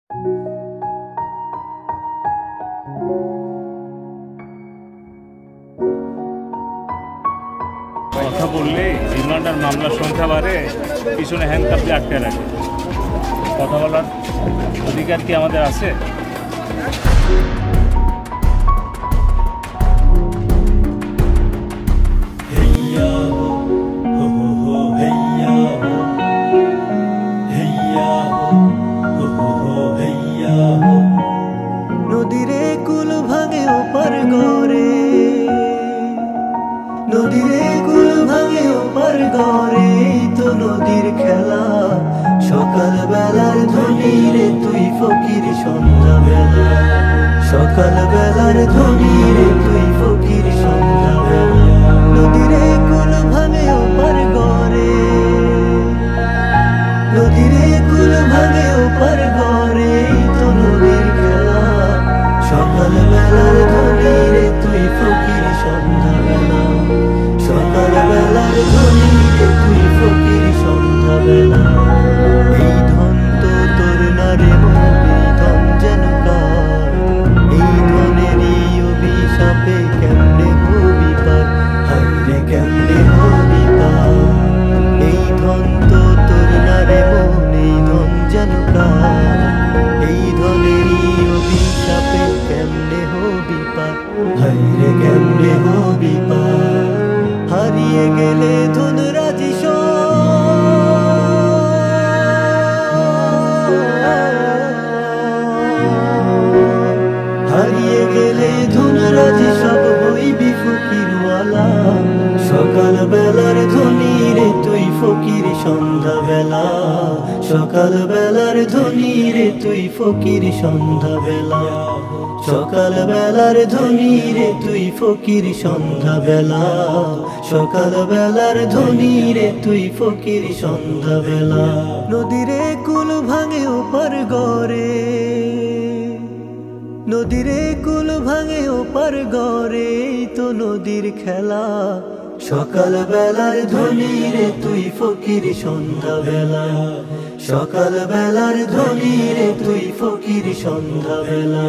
কথা বললে রিমান্ড আর মামলার সংখ্যা বাড়ে, পিছনে হ্যান্ডকাপ দিয়ে আটকে রাখে। কথা বলার অধিকার কি আমাদের আছে? নদীরে কুল ভাঙে ওপার গড়ে, নদীরে কুল ভাঙে ওপার গড়ে, তো নদীর খেলা। সকাল বেলার ধ্বনি রে তুই ফকির সন্ধ্যা বেলা, সকাল বেলার ধ্বনি রে তুই ফকির সন্ধ্যা বেলা। নদীরে কুল ভাঙে ওপার গড়ে, নদীরে কুল ভাঙে ওপার গড়ে, তো নদীর খেলা। সকাল বেলার ধ্বনি রে তুই ফকির সন্ধ্যা বেলা, সকাল বেলার ধ্বনি রে তুই ফকির সন্ধ্যা বেলা। এই ধন তো তোর না রে মন, এই ধন যেন কার, এই ধনেরই অভিশাপে কেমনে হবি পার, হায়রে কেমনে হবি পার। এই ধন তো তোর না রে মন, এই ধন যেন কার, এই ধনেরই অভিশাপে কেমনে হবি পার, হায়রে কেমনে হবি পার। হারিয়ে গেলে ধনরাজি হারিয়ে গেলে ধনরাজি সব হইবি ফকিরওয়ালা। সকাল বেলার ধ্বনি রে তুই ফকির সন্ধ্যা বেলা, সকাল বেলার ধ্বনি রে তুই ফকির সন্ধ্যা বেলা, সকাল বেলার ধ্বনি রে তুই ফকির সন্ধ্যা বেলা, সকাল বেলার ধ্বনি রে তুই ফকির সন্ধ্যা বেলা। নদীরে কুল ভাঙে ওপার গড়ে, নদীরে কুল ভাঙে ওপার গড়ে, তো নদীর খেলা। সকাল বেলার ধ্বনি রে তুই ফকির সন্ধ্যা বেলা, সকাল বেলার ধ্বনি রে তুই ফকির সন্ধ্যা বেলা।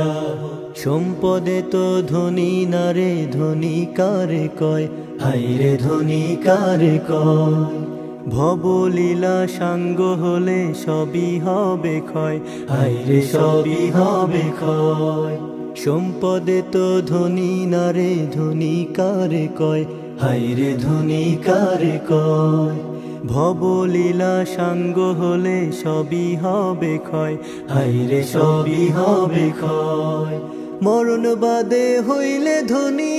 সম্পদে তো ধনী না রে, ধনী কারে কয়, হায়রে ধনী কারে কয়। ভবলীলা সাঙ্গ হলে সবই হবে ক্ষয়, হায়রে সবই হবে ক্ষয়। সম্পদে তো ধনী না রে, ধনী কারে কয়, হায়রে ধনী কারে কয়। ভবলীলা সাঙ্গ হলে সবই হবে ক্ষয়, হায়রে সবই হবে ক্ষয়। মরণ বাদে হইলে ধনী,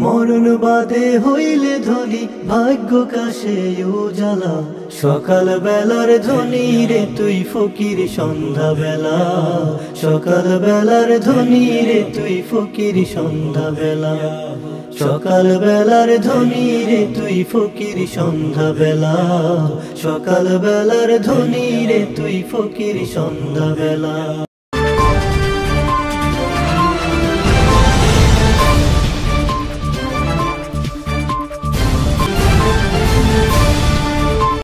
মরণ বাদে হইলে ধনী, ভাগ্য কাশে উজালা। সকাল বেলার ধ্বনি রে তুই ফকির সন্ধ্যা বেলা, সকাল বেলার ধ্বনি রে তুই ফকির সন্ধ্যা বেলা, সকাল বেলার ধ্বনি রে তুই ফকির সন্ধ্যা বেলা, সকাল বেলার ধ্বনি রে তুই ফকির সন্ধ্যা বেলা।